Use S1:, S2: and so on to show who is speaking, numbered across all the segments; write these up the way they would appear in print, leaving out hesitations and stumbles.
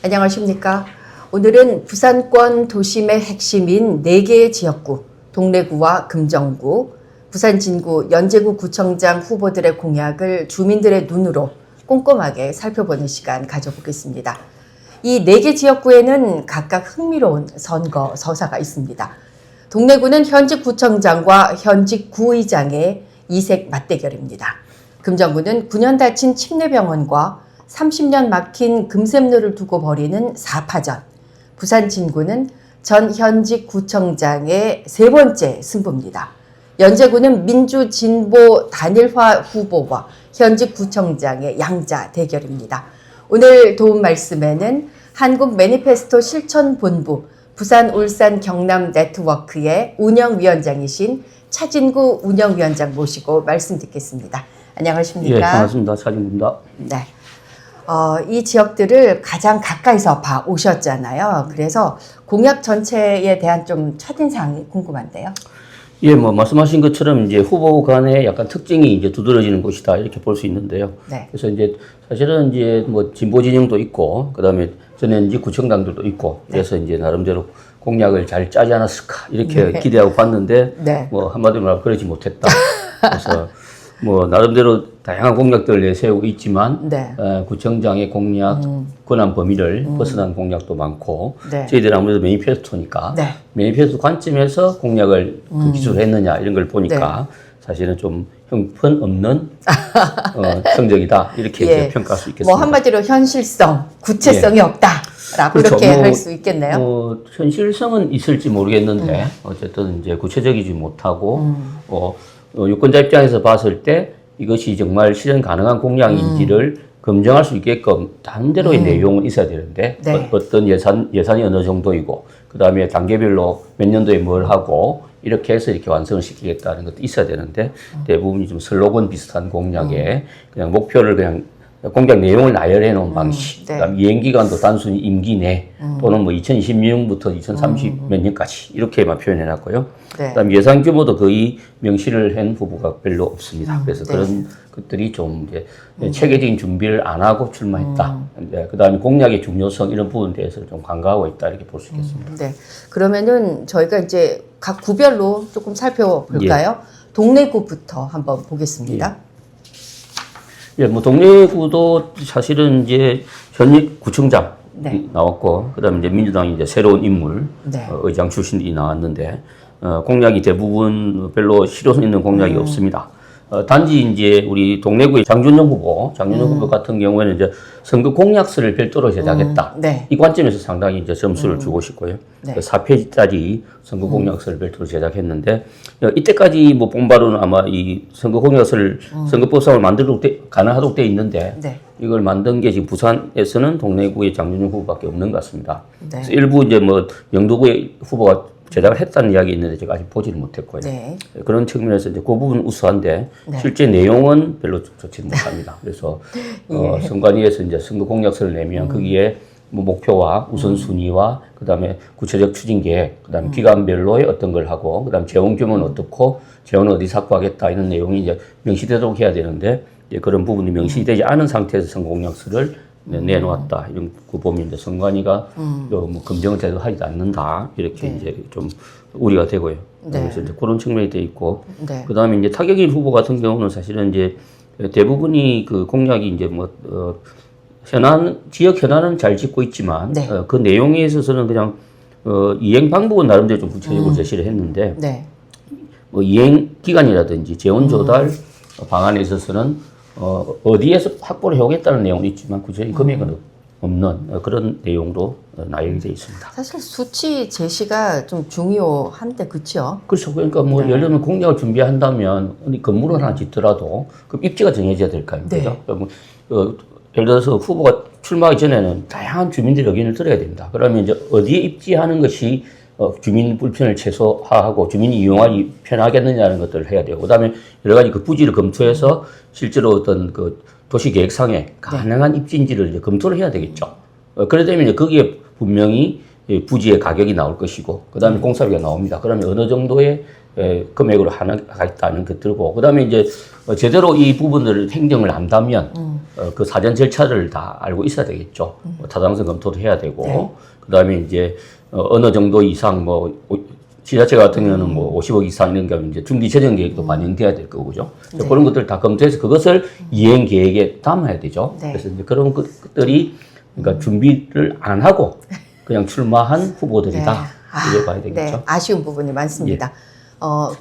S1: 안녕하십니까. 오늘은 부산권 도심의 핵심인 4개의 지역구, 동래구와 금정구, 부산 진구, 연제구 구청장 후보들의 공약을 주민들의 눈으로 꼼꼼하게 살펴보는 시간 가져보겠습니다. 이 4개 지역구에는 각각 흥미로운 선거 서사가 있습니다. 동래구는 현직 구청장과 현직 구의장의 이색 맞대결입니다. 금정구는 9년 닫힌 침례병원과 30년 막힌 금샘로를 두고 벌이는 4파전. 부산 진구는 전 현직 구청장의 3번째 승부입니다. 연제구는 민주진보 단일화 후보와 현직 구청장의 양자 대결입니다. 오늘 도움 말씀에는 한국 매니페스토 실천본부 부산, 울산, 경남 네트워크의 운영위원장이신 차진구 운영위원장 모시고 말씀 듣겠습니다. 안녕하십니까?
S2: 예, 반갑습니다. 차진구입니다.
S1: 네. 이 지역들을 가장 가까이서 봐 오셨잖아요. 그래서 공약 전체에 대한 좀 첫인상이 궁금한데요.
S2: 예, 말씀하신 것처럼 이제 후보 간의 약간 특징이 이제 두드러지는 곳이다 이렇게 볼 수 있는데요.
S1: 네.
S2: 그래서 이제 사실은 이제 진보 진영도 있고 그다음에 전현직 구청장들도 있고 그래서 이제 나름대로 공약을 잘 짜지 않았을까 이렇게 기대하고 봤는데 한마디로 말하면 그러지 못했다. 그래서 나름대로 다양한 공약들을 내세우고 있지만 구청장의 공약 권한 범위를 벗어난 공약도 많고 저희들은 아무래도 매니페스토니까 매니페스토 관점에서 공약을 기술했느냐 이런 걸 보니까 사실은 좀 형편없는 성적이다 이렇게 이제 평가할 수 있겠습니다.
S1: 한마디로 현실성, 구체성이 없다라고
S2: 그렇죠.
S1: 이렇게 할 수 있겠네요.
S2: 현실성은 있을지 모르겠는데 어쨌든 이제 구체적이지 못하고 유권자 입장에서 봤을 때 이것이 정말 실현 가능한 공약인지를 검증할 수 있게끔 나름대로의 내용은 있어야 되는데 어떤 예산이 어느 정도이고 그 다음에 단계별로 몇 년도에 뭘 하고 이렇게 해서 이렇게 완성을 시키겠다는 것도 있어야 되는데 대부분이 좀 슬로건 비슷한 공약에 그냥 목표를 그냥 공약 내용을 나열해 놓은 방식, 그다음 이행기간도 단순히 임기 내 또는 2026년부터 2030 몇 년까지 이렇게만 표현해 놨고요. 그다음 예산 규모도 거의 명시를 한 후보가 별로 없습니다. 그래서 그런 것들이 좀 이제 체계적인 준비를 안 하고 출마했다. 그다음에 공약의 중요성 이런 부분에 대해서 좀 간과하고 있다 이렇게 볼 수 있겠습니다.
S1: 그러면은 저희가 이제 각 구별로 조금 살펴볼까요? 동래구부터 한번 보겠습니다.
S2: 동래구도 사실은 이제 현직 구청장 나왔고, 그 다음에 이제 민주당이 이제 새로운 인물, 의장 출신이 나왔는데, 공약이 대부분 별로 실효성 있는 공약이 없습니다. 단지 이제 우리 동래구의 장준영 후보 같은 경우에는 이제 선거 공약서를 별도로 제작했다. 이 관점에서 상당히 이제 점수를 주고 싶고요. 4페이지짜리 선거 공약서를 별도로 제작했는데, 이때까지 본바로는 아마 이 선거 공약서를 선거법상을 만들도록 가능하도록 돼 있는데, 이걸 만든 게 지금 부산에서는 동래구의 장준영 후보밖에 없는 것 같습니다. 그래서 일부 이제 영도구의 후보가 제작을 했다는 이야기 있는데 제가 아직 보지는 못했고요. 그런 측면에서 이제 그 부분은 우수한데 실제 내용은 별로 좋지는 못합니다. 그래서 선관위에서 이제 선거 공약서를 내면 거기에 목표와 우선순위와 그다음에 구체적 추진 계획, 그다음에 기간별로의 어떤 걸 하고 그다음에 재원 규모는 어떻고 재원은 어디서 확보하겠다 이런 내용이 이제 명시되도록 해야 되는데 이제 그런 부분이 명시되지 않은 상태에서 선거 공약서를 내놓았다. 이런 그 보면 이제 선관위가 검증을 제대로 하지 않는다. 이렇게 이제 좀 우려가 되고요. 그래서 이제 그런 측면이 돼 있고. 그 다음에 이제 타격인 후보 같은 경우는 사실은 이제 대부분이 그 공약이 이제 지역 현안은 잘 짚고 있지만 그 내용에 있어서는 그냥 이행 방법은 나름대로 좀 구체적으로 제시를 했는데 이행 기간이라든지 재원 조달 방안에 있어서는 어디에서 확보를 해오겠다는 내용도 있지만 구체적인 금액은 없는 그런 내용도 나열이 되어 있습니다.
S1: 사실 수치 제시가 좀 중요한데 그렇죠?
S2: 그렇죠. 그러니까 예를 들면 공약을 준비한다면 건물을 하나 짓더라도 그 입지가 정해져야 될 거 아닙니까? 예를 들어서 후보가 출마하기 전에는 다양한 주민들의 의견을 들어야 됩니다. 그러면 이제 어디에 입지하는 것이 주민 불편을 최소화하고 주민이 이용하기 편하겠느냐는 것들을 해야 되고, 그 다음에 여러 가지 그 부지를 검토해서 실제로 어떤 그 도시계획상에 가능한 입지인지를 이제 검토를 해야 되겠죠. 그러려면 이제 거기에 분명히 부지의 가격이 나올 것이고, 그 다음에 공사비가 나옵니다. 그러면 어느 정도의 금액으로 하겠다는 것들고, 그 다음에 이제 제대로 이 부분들을 행정을 안다면 그 사전 절차를 다 알고 있어야 되겠죠. 타당성 검토도 해야 되고,
S1: 네.
S2: 그 다음에 이제 어느 정도 이상 지자체 같은 경우는 50억 이상 이런 게 이제 중기 재정 계획도 반영돼야 될 거고, 그죠?
S1: 네.
S2: 그런 것들 다 검토해서 그것을 이행 계획에 담아야 되죠.
S1: 네.
S2: 그래서 이제 그런 것들이 그러니까 준비를 안 하고 그냥 출마한 후보들이다.
S1: 네.
S2: 이렇게 봐야 되겠죠.
S1: 네. 아쉬운 부분이 많습니다.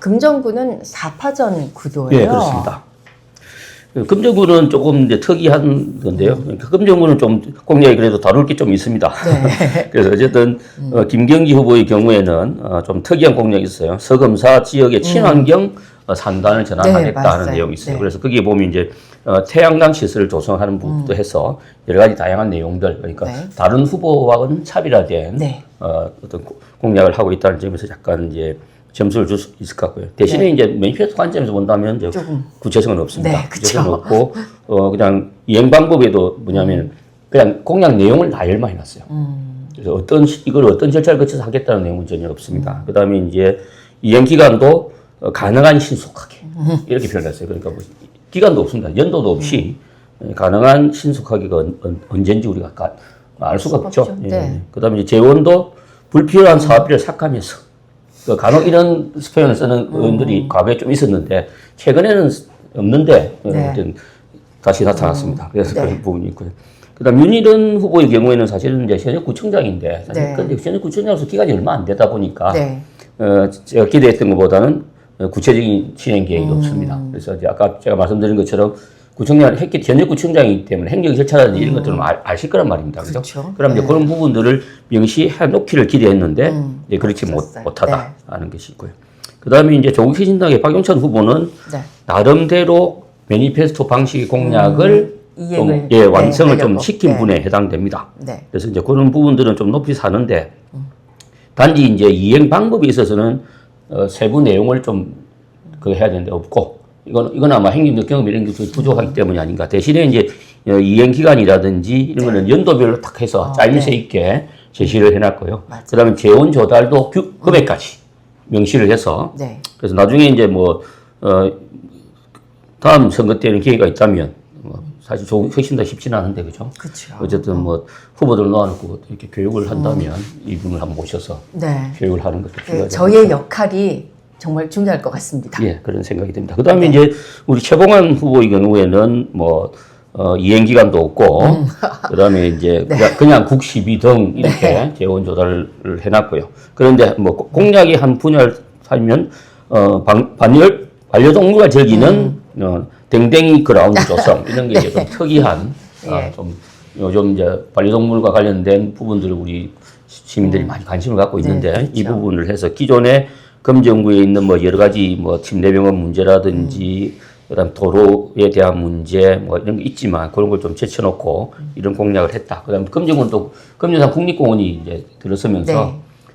S1: 금정구는 4파전 구도예요.
S2: 네, 그렇습니다. 금정구는 조금 이제 특이한 건데요. 금정구는 좀 공약이 그래도 다룰 게 좀 있습니다.
S1: 네.
S2: 그래서 어쨌든 김경지 후보의 경우에는 좀 특이한 공약이 있어요. 서검사 지역의 친환경 산단을 전환하겠다는
S1: 네,
S2: 내용이 있어요.
S1: 네.
S2: 그래서 거기에 보면 이제 태양광 시설을 조성하는 부분도 해서 여러 가지 다양한 내용들, 그러니까
S1: 네.
S2: 다른 후보와는 차별화된
S1: 네.
S2: 어떤 공약을 하고 있다는 점에서 약간 이제 점수를 줄 수 있을 것 같고요. 대신에
S1: 네.
S2: 이제 매니페스토 관점에서 본다면 이제
S1: 조금.
S2: 구체성은 없습니다.
S1: 네,
S2: 구체성은 없고 그냥 이행 방법에도 뭐냐면 그냥 공약 내용을 나열만 해놨어요. 그래서 이걸 어떤 절차를 거쳐서 하겠다는 내용은 전혀 없습니다. 그다음에 이제 이행 기간도 가능한 신속하게 이렇게 표현했어요. 그러니까 뭐 기간도 없습니다. 연도도 없이 가능한 신속하게가 언제인지 우리가 알 수가 없죠.
S1: 네.
S2: 예. 그다음에 이제 재원도 불필요한 사업비를 삭감해서 간혹 이런 표현을 쓰는 의원들이 과거에 좀 있었는데 최근에는 없는데
S1: 네.
S2: 다시 나타났습니다. 그래서
S1: 네.
S2: 그런 부분이 있고요. 그다음 윤희른 후보의 경우에는 사실은 이제 현역 구청장인데 사실
S1: 네.
S2: 근데 현역 구청장으로서 기간이 얼마 안 되다 보니까
S1: 네.
S2: 제가 기대했던 것보다는 구체적인 진행 계획이 없습니다. 그래서 이제 아까 제가 말씀드린 것처럼 구청장을 했기 현역 구청장이기 때문에 행정 절차라든지 이런 것들은 아실 거란 말입니다. 그죠?
S1: 그렇죠.
S2: 그럼 이제
S1: 네.
S2: 그런 부분들을 명시해 놓기를 기대했는데 이제 그렇지
S1: 없었어요.
S2: 못하다라는 것이 있고요. 그 다음에 이제 조국혁신당의 박용천 후보는
S1: 네.
S2: 나름대로 매니페스토 방식의 공약을
S1: 이행을
S2: 좀, 완성을 좀
S1: 하려고.
S2: 시킨
S1: 네.
S2: 분에 해당됩니다.
S1: 네.
S2: 그래서 이제 그런 부분들은 좀 높이 사는데 단지 이제 이행 방법에 있어서는 세부 내용을 좀 해야 되는데 없고 이건 아마 행정적 경험 이런 게 부족하기 때문이 아닌가. 대신에 이제 이행 기간이라든지 이런 거는 연도별로 딱 해서 짜임새
S1: 네.
S2: 있게 제시를 해놨고요.
S1: 맞아요.
S2: 그다음에 재원 조달도 금액까지 명시를 해서
S1: 네.
S2: 그래서 나중에 이제 다음 선거 때는 기회가 있다면 사실 훨씬 더 쉽지는 않은데 그죠?
S1: 그렇죠.
S2: 어쨌든 후보들 놓아놓고 이렇게 교육을 한다면 이분을 한번 모셔서
S1: 네.
S2: 교육을 하는 것도 필요하죠.
S1: 저의 역할이 정말 중요할 것 같습니다.
S2: 예, 그런 생각이 듭니다. 그 다음에 이제 우리 최봉환 후보의 경우에는 이행 기간도 없고, 그 다음에 이제 그냥 국시비 등 이렇게 재원 조달을 해놨고요. 그런데 공약의 한 분야를 살면, 반려동물과 즐기는 댕댕이 그라운드 조성, 이런 게 이제 좀 특이한,
S1: 예.
S2: 좀 요즘 이제 반려동물과 관련된 부분들을 우리 시민들이 많이 관심을 갖고 있는데,
S1: 그렇죠.
S2: 이 부분을 해서 기존에 금정구에 있는 여러 가지 침대병원 문제라든지 그다음 도로에 대한 문제 이런 게 있지만 그런 걸 좀 제쳐놓고 이런 공약을 했다. 그다음 금정군도 금정산 국립공원이 이제 들어서면서
S1: 네.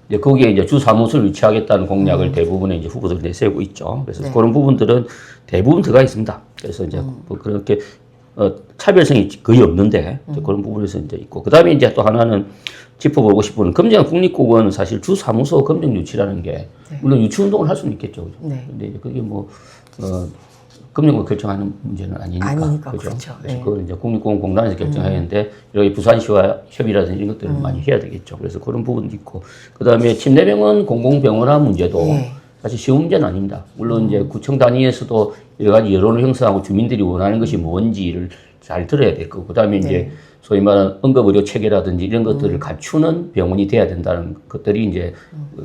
S2: 이제 거기에 이제 주 사무소를 위치하겠다는 공약을 대부분의 이제 후보들이 내세우고 있죠. 그래서
S1: 네.
S2: 그런 부분들은 대부분 들어가 있습니다. 그래서 이제 그렇게 차별성이 거의 없는데 그런 부분에서 이제 있고 그다음에 이제 또 하나는 짚어보고 싶은 금정 국립공원은 사실 주 사무소 검정 유치라는 게 물론 유치 운동을 할 수는 있겠죠. 그죠?
S1: 네.
S2: 근데 그게 금정을 결정하는 문제는 아니니까.
S1: 그렇죠.
S2: 그래서
S1: 네.
S2: 그걸 이제 국립공원 공단에서 결정해야 하는데 여기 부산시와 협의라든지 이런 것들을 많이 해야 되겠죠. 그래서 그런 부분도 있고 그다음에 침대병원 공공병원화 문제도
S1: 네.
S2: 사실 쉬운 문제는 아닙니다. 물론 이제 구청 단위에서도 여러 가지 여론을 형성하고 주민들이 원하는 것이 뭔지를 잘 들어야 될 거고 그다음에 이제 소위 말하는 응급의료 체계라든지 이런 것들을 갖추는 병원이 돼야 된다는 것들이 이제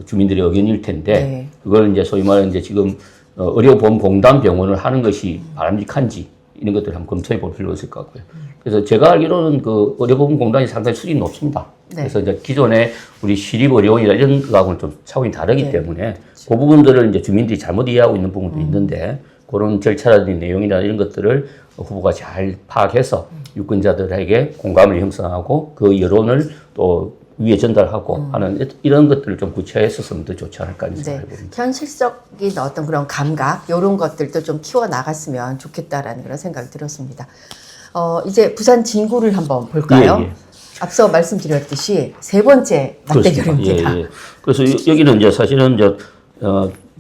S2: 주민들의 의견일 텐데
S1: 네.
S2: 그걸 이제 소위 말하는 이제 지금 의료보험공단 병원을 하는 것이 바람직한지 이런 것들을 한번 검토해 볼 필요가 있을 것 같고요. 그래서 제가 알기로는 그 의료보험공단이 상당히 수준이 높습니다.
S1: 네.
S2: 그래서 이제 기존에 우리 시립의료원이나 이런 거하고는 좀 차원이 다르기
S1: 네.
S2: 때문에 그 부분들을 이제 주민들이 잘못 이해하고 있는 부분도 있는데 그런 절차라든지 내용이나 이런 것들을 후보가 잘 파악해서 유권자들에게 공감을 형성하고 그 여론을 또 위에 전달하고 하는 이런 것들을 좀 구체화했었으면 더 좋지 않을까 하는
S1: 네.
S2: 생각을 해봅니다.
S1: 현실적인 어떤 그런 감각 이런 것들도 좀 키워 나갔으면 좋겠다라는 그런 생각이 들었습니다. 이제 부산 진구를 한번 볼까요?
S2: 예, 예.
S1: 앞서 말씀드렸듯이 세 번째 맞대결입니다.
S2: 예, 예. 그래서 여기는 이제 사실은 이제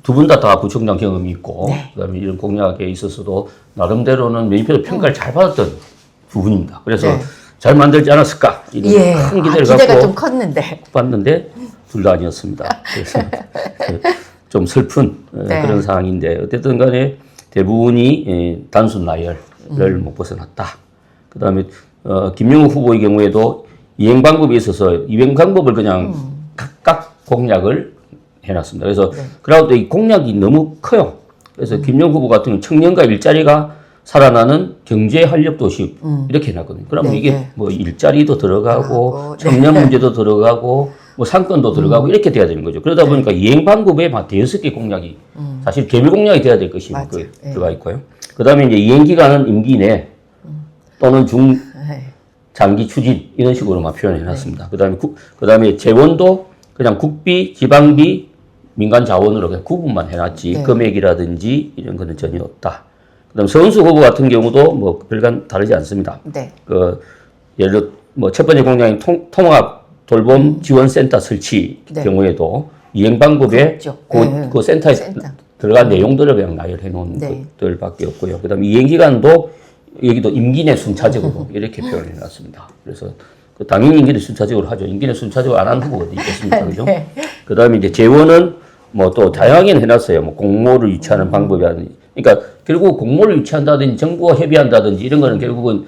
S2: 두 분 다 구청장 경험이 있고,
S1: 네.
S2: 그다음에 이런 공약에 있어서도 나름대로는 매니페스토 평가를 잘 받았던 두 분입니다. 그래서
S1: 네.
S2: 잘 만들지 않았을까 이런
S1: 예.
S2: 큰 기대를
S1: 기대가
S2: 갖고
S1: 좀 컸는데.
S2: 봤는데 둘 다 아니었습니다. 그래서 좀 슬픈
S1: 네.
S2: 그런 상황인데 어쨌든 간에 대부분이 단순 나열을 못 벗어났다. 그다음에 김영우 후보의 경우에도 이행 방법에 있어서 이행 방법을 그냥 각각 공약을 해놨습니다. 그래서 그러고 이 공약이 너무 커요. 그래서 김영우 후보 같은 경우 청년과 일자리가 살아나는 경제 활력 도시 이렇게 해놨거든요. 그러면
S1: 네,
S2: 이게
S1: 네.
S2: 뭐 일자리도 들어가고
S1: 네.
S2: 청년 문제도 들어가고 뭐 상권도 들어가고 이렇게 돼야 되는 거죠. 그러다 보니까 이행 방법에 막 5개 공약이 사실 개별 공약이 돼야 될 것이
S1: 맞아. 네.
S2: 들어가 있고요. 그다음에 이제 이행 기간은 임기 내 또는 중
S1: 네.
S2: 장기 추진 이런 식으로만 표현해 놨습니다. 그다음에 재원도 그냥 국비, 지방비, 민간 자원으로 그냥 구분만 해놨지
S1: 네.
S2: 금액이라든지 이런 거는 전혀 없다. 그다음 서은수 후보 같은 경우도 뭐 별간 다르지 않습니다.
S1: 네.
S2: 예를 들어 뭐 첫 번째 공약인 통합 돌봄 지원센터 설치
S1: 네.
S2: 경우에도 이행 방법에
S1: 그렇죠.
S2: 그 센터에
S1: 센터.
S2: 들어간 내용들을 그냥 나열해 놓은
S1: 네.
S2: 것들밖에 없고요. 그다음에 이행 기간도 여기도 임기 내 순차적으로 이렇게 표현해 놨습니다. 그래서 당연히 임기 내 순차적으로 하죠. 임기 내 순차적으로 안 하는 후보가 어디 있겠습니까, 그죠?
S1: 네.
S2: 그다음에 이제 재원은 뭐 또 다양하게 해놨어요. 뭐 공모를 유치하는 방법이라든지. 그러니까 결국 공모를 유치한다든지 정부와 협의한다든지 이런 거는 결국은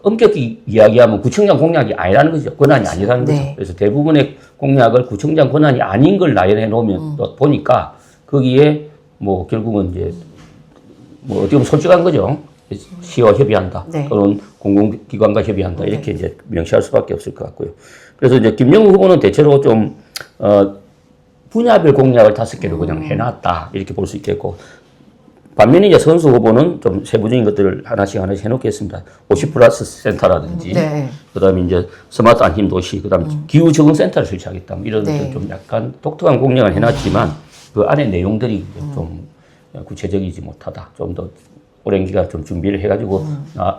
S2: 엄격히 이야기하면 구청장 공약이 아니라는 거죠. 권한이 아니라는 거죠.
S1: 네.
S2: 그래서 대부분의 공약을 구청장 권한이 아닌 걸 나열해 놓으면 또 보니까 거기에 뭐 결국은 이제 뭐 어떻게 보면 솔직한 거죠. 시와 협의한다.
S1: 네.
S2: 또는 공공기관과 협의한다. 이렇게 이제 명시할 수밖에 없을 것 같고요. 그래서 이제 김영우 후보는 대체로 좀, 분야별 공약을 5개로 그냥 해놨다. 이렇게 볼 수 있겠고. 반면에 이제 선수 후보는 좀 세부적인 것들을 하나씩 해놓겠습니다. 50+ 센터라든지.
S1: 네.
S2: 그 다음에 이제 스마트 안심 도시. 그 다음에 기후 적응 센터를 설치하겠다. 뭐 이런
S1: 네.
S2: 좀 약간 독특한 공약을 해놨지만 그 안에 내용들이 좀 구체적이지 못하다. 좀 더 오랜 기간 좀 준비를 해가지고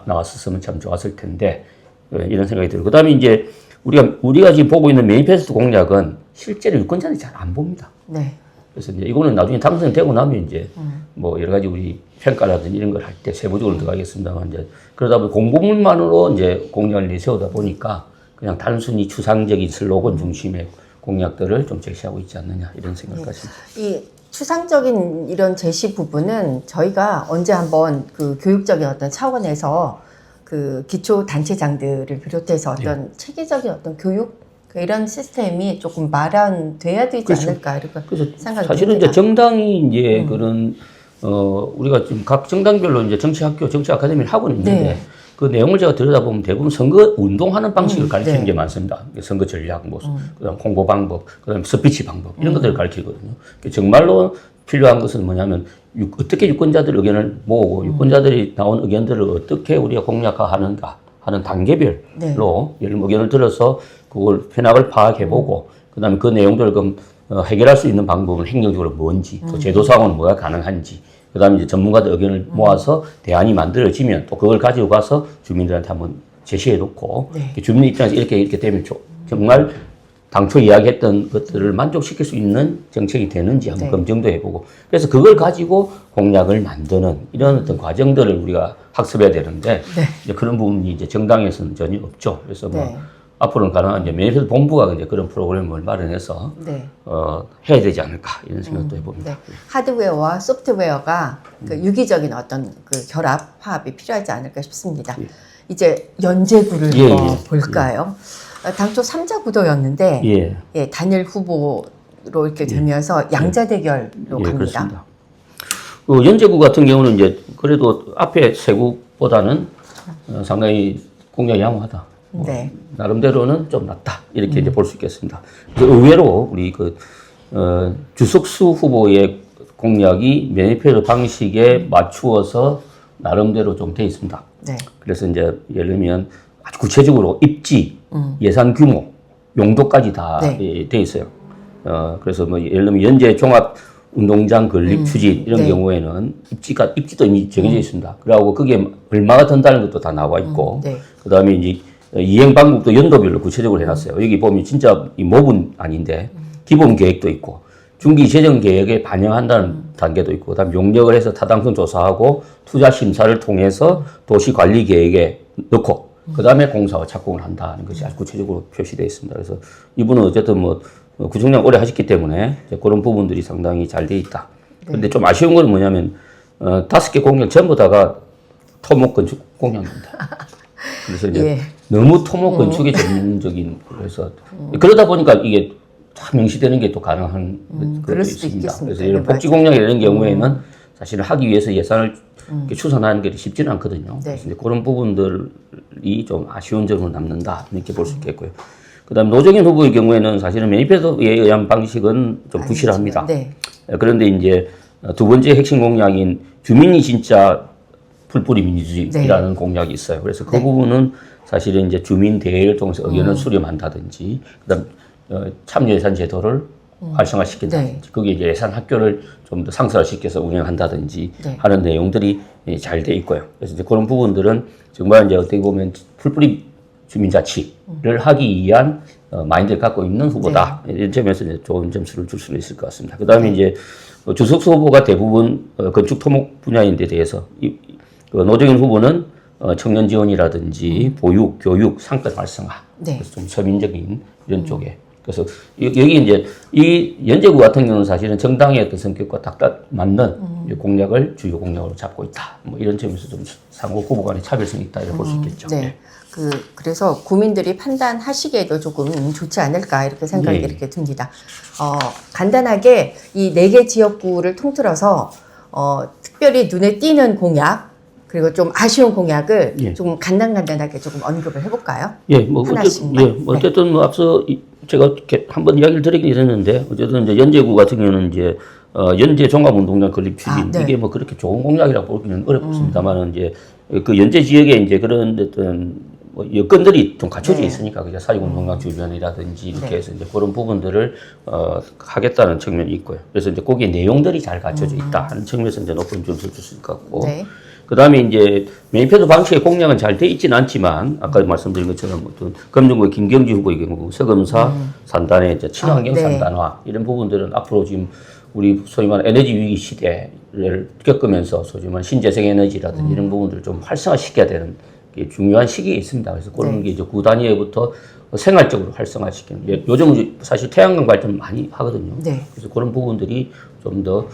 S2: 나왔었으면 참 좋았을 텐데 이런 생각이 들고 그다음에 이제 우리가 지금 보고 있는 매니페스토 공약은 실제로 유권자들이 잘 안 봅니다.
S1: 네.
S2: 그래서 이제 이거는 나중에 당선되고 나면 이제 뭐 여러 가지 우리 평가라든지 이런 걸 할 때 세부적으로 들어가겠습니다만 이제 그러다 보니 공보물만으로 이제 공약을 내세우다 보니까 그냥 단순히 추상적인 슬로건 중심의 공약들을 좀 제시하고 있지 않느냐 이런 생각까지.
S1: 이 추상적인 이런 제시 부분은 저희가 언제 한번 그 교육적인 어떤 차원에서 그 기초 단체장들을 비롯해서 어떤 체계적인 어떤 교육 이런 시스템이 조금 마련돼야 되지
S2: 그렇죠.
S1: 않을까 이렇게
S2: 그래서
S1: 생각이
S2: 사실은
S1: 듭니다.
S2: 이제 정당이 이제 그런 우리가 지금 각 정당별로 이제 정치학교, 정치 아카데미를 하고 있는데
S1: 네.
S2: 그 내용을 제가 들여다보면 대부분 선거 운동하는 방식을 가르치는
S1: 네.
S2: 게 많습니다. 선거 전략, 뭐, 그다음 홍보 방법, 그다음 스피치 방법 이런 것들을 가르치거든요. 정말로 필요한 것은 뭐냐면 어떻게 유권자들 의견을 모으고 유권자들이 나온 의견들을 어떻게 우리가 공략화하는가 하는 단계별로
S1: 네.
S2: 예를 들면 의견을 들어서 그걸 현황을 파악해보고 그다음에 그 내용들을 그럼 해결할 수 있는 방법은 행정적으로 뭔지 또 제도상으로는 뭐가 가능한지 그다음에 이제 전문가들 의견을 모아서 대안이 만들어지면 또 그걸 가지고 가서 주민들한테 한번 제시해 놓고
S1: 네.
S2: 주민 입장에서 이렇게 되면 정말 당초 이야기했던 것들을 만족시킬 수 있는 정책이 되는지 한번
S1: 네.
S2: 검증도 해보고 그래서 그걸 가지고 공약을 만드는 이런 어떤 과정들을 우리가 학습해야 되는데
S1: 네.
S2: 이제 그런 부분이 이제 정당에서는 전혀 없죠. 그래서 뭐
S1: 네.
S2: 앞으로는 가능한 이제 매니페스토 본부가 이제 그런 프로그램을 마련해서
S1: 네.
S2: 해야 되지 않을까 이런 생각도 해봅니다.
S1: 네. 하드웨어와 소프트웨어가 그 유기적인 어떤 그 결합, 화합이 필요하지 않을까 싶습니다. 이제 연재구를
S2: 예, 예.
S1: 볼까요? 당초 3자 구도였는데
S2: 예.
S1: 예, 단일 후보로 이렇게 되면서 양자 대결로
S2: 예,
S1: 갑니다.
S2: 그렇습니다. 연제구 같은 경우는 이제 그래도 앞에 세 국보다는 상당히 공약이 양호하다.
S1: 네.
S2: 나름대로는 좀 낫다. 이렇게 이제 볼 수 있겠습니다. 의외로 우리 주석수 후보의 공약이 매니페스토 방식에 맞추어서 나름대로 좀 돼 있습니다.
S1: 네.
S2: 그래서 이제 예를 들면 아주 구체적으로 입지, 예산 규모, 용도까지 다
S1: 네.
S2: 돼 있어요. 그래서 뭐 예를 들면 연재 종합 운동장 건립 추진 이런
S1: 네.
S2: 경우에는 입지도 이미 정해져 있습니다. 그리고 그게 얼마가 든다는 것도 다 나와 있고,
S1: 네.
S2: 그 다음에 이제 이행 방법도 연도별로 구체적으로 해놨어요. 여기 보면 진짜 이 몹은 아닌데 기본 계획도 있고 중기 재정 계획에 반영한다는 단계도 있고, 그다음 용역을 해서 타당성 조사하고 투자 심사를 통해서 도시 관리 계획에 넣고, 그다음에 공사와 착공을 한다는 것이 아주 구체적으로 표시되어 있습니다. 그래서 이분은 어쨌든 뭐 구청장 오래 하셨기 때문에 이제 그런 부분들이 상당히 잘 돼 있다. 그런데 좀 아쉬운 건 뭐냐면 5개 공약 전부 다가 토목 건축 공약입니다. 그래서 이제 너무 토목 건축에 전문적인 그래서 그러다 보니까 이게 다 명시되는 게 또 가능한
S1: 그럴
S2: 것도
S1: 수도
S2: 있습니다.
S1: 있겠습니다.
S2: 그래서 이런 복지 공약 이런 경우에는 사실은 하기 위해서 예산을 이렇게 추산하는 게 쉽지는 않거든요. 그래서 이제 그런 부분들이 좀 아쉬운 점으로 남는다 이렇게 볼 수 있겠고요. 그다음 노정현 후보의 경우에는 사실은 매니페스토에 의한 방식은 좀 부실합니다.
S1: 네.
S2: 그런데 이제 두 번째 핵심 공약인 주민이 진짜 풀뿌리 민주주의라는 공약이 있어요. 그래서 그 부분은 사실은 이제 주민 대회를 통해서 의견을 수렴한다든지, 그다음 참여 예산 제도를 활성화시킨다든지, 거기에 이제 예산 학교를 좀 더 상설화시켜서 운영한다든지 하는 내용들이 잘 돼 있고요. 그래서 이제 그런 부분들은 정말 이제 어떻게 보면 풀뿌리 주민자치를 하기 위한 마인드를 갖고 있는 후보다. 이런 점에서 이제 좋은 점수를 줄 수는 있을 것 같습니다. 그 다음에 이제 주석수 후보가 대부분 건축 토목 분야인 데 대해서 노정현 후보는 청년 지원이라든지 보육, 교육, 상권 활성화, 그래서 좀 서민적인 이런 쪽에. 그래서 여기 이제 이 연제구 같은 경우는 사실은 정당의 어떤 성격과 딱딱 맞는 공약을 주요 공약으로 잡고 있다. 뭐 이런 점에서 좀 상호 후보 간의 차별성이 있다 이렇게 볼 수 있겠죠.
S1: 네. 그래서 국민들이 판단하시기에도 조금 좋지 않을까 이렇게 생각이 이렇게 듭니다. 간단하게 이 4개 지역구를 통틀어서 특별히 눈에 띄는 공약 그리고 좀 아쉬운 공약을 조금 간단하게 조금 언급을 해볼까요?
S2: 뭐 어쨌든 뭐 앞서 제가 이렇게 한번 이야기를 드리긴 했는데 어쨌든 이제 연제구 같은 경우는 이제 연제 종합운동장 건립 추진 이게 뭐 그렇게 좋은 공약이라고 보기는 어렵습니다만은 이제 그 연제 지역에 이제 그런 어떤 뭐 여건들이 좀 갖춰져 있으니까 그죠 사직운동장 주변이라든지 이렇게 해서 이제 그런 부분들을 하겠다는 측면이 있고요. 그래서 이제 거기에 내용들이 잘 갖춰져 있다 하는 측면에서 이제 높은 점수를 줄 수 있을 것 같고. 그 다음에 이제 매니페스토 방식의 공약은 잘 돼 있지는 않지만 아까 말씀드린 것처럼 어떤 검정구의 김경지 후보의 경우 서검사 산단의 이제 친환경 산단화 이런 부분들은 앞으로 지금 우리 소위 말하는 에너지 위기 시대를 겪으면서 소위 말하는 신재생 에너지라든지 이런 부분들을 좀 활성화시켜야 되는 게 중요한 시기에 있습니다. 그래서 그런 게 이제 구 단위에부터 생활적으로 활성화시키는. 요즘은 사실 태양광 발전 많이 하거든요. 그래서 그런 부분들이 좀 더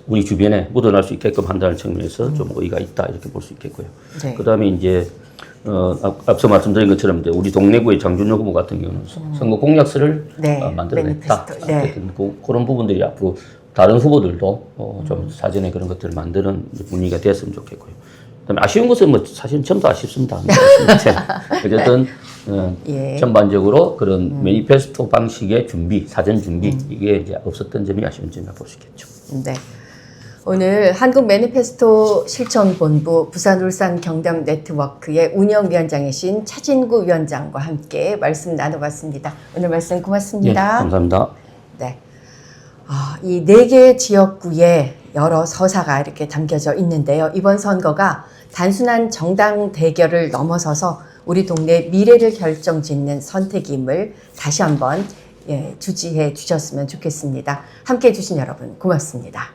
S2: 우리 주변에 묻어날 수 있게끔 한다는 측면에서 좀 의의가 있다 이렇게 볼 수 있겠고요. 그다음에 이제 앞서 말씀드린 것처럼 이제 우리 동래구의 장준영 후보 같은 경우는 선거 공약서를 만들어냈다. 그런 부분들이 앞으로 다른 후보들도 좀 사전에 그런 것들을 만드는 분위기가 됐으면 좋겠고요. 그다음에 아쉬운 것은 뭐 사실은 전부 아쉽습니다. 어쨌든 전반적으로 그런 매니페스토 방식의 준비, 사전 준비 이게 이제 없었던 점이 아쉬운 점이라고 볼 수 있겠죠.
S1: 네. 오늘 한국 매니페스토 실천본부 부산, 울산, 경남 네트워크의 운영위원장이신 차진구 위원장과 함께 말씀 나눠봤습니다. 오늘 말씀 고맙습니다.
S2: 감사합니다.
S1: 네. 이 4개 지역구에 여러 서사가 이렇게 담겨져 있는데요. 이번 선거가 단순한 정당 대결을 넘어서서 우리 동네 미래를 결정짓는 선택임을 다시 한번 주지해 주셨으면 좋겠습니다. 함께해 주신 여러분 고맙습니다.